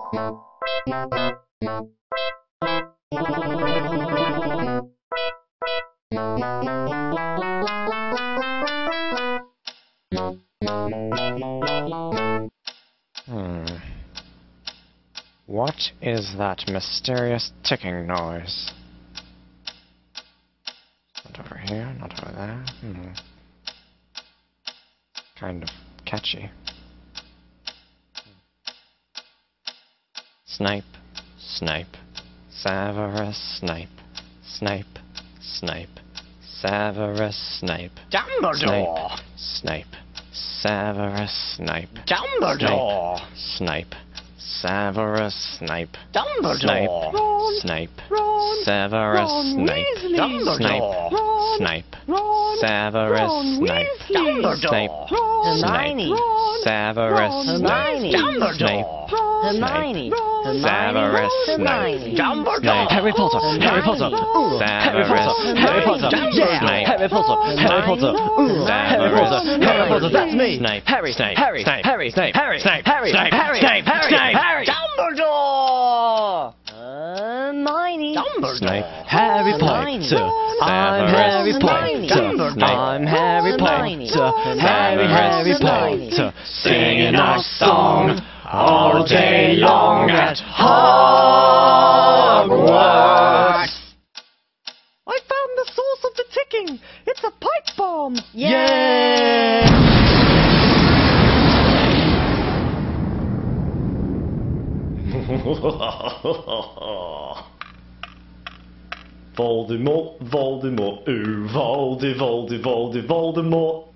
What is that mysterious ticking noise? Not over here, not over there. Kind of catchy. Snipe, Snipe, Severus Snape, Snape, Snape, Severus Snape, Dumbledore! Snape, Severus Snape, Dumbledore! Snape, Severus Snape, Dumbledore! Snape, Ron! Severus Ron Snape, Weasley! Snape, Ron! Snape, Ron! Severus Ron Snape, Weasley! Snape, Ron! Hermione. Ron! Severus Hermione. Snape, Dumbledore! Hermione. Severus Hermione. Dumbledore! Harry Potter, Harry Potter, ooh, Harry Potter, Harry Potter, yeah, Harry Potter, Harry Potter, ooh, Harry Potter, Harry Potter, that's me, Snape, Harry, Snape, Harry, Snape, Harry, Snape, Harry, Snape, Harry, Snape, Harry, Snape, Harry, Harry, Dumbledore! Hermione. Snape, Harry Hermione. Potter, I'm Harry Hermione. Potter, I'm Harry Hermione. Potter, Harry Hermione. Potter, singing our song all day long at Hogwarts. I found the source of the ticking! It's a pipe bomb! Yay! Voldemort, Voldemort, ooh, Voldemort.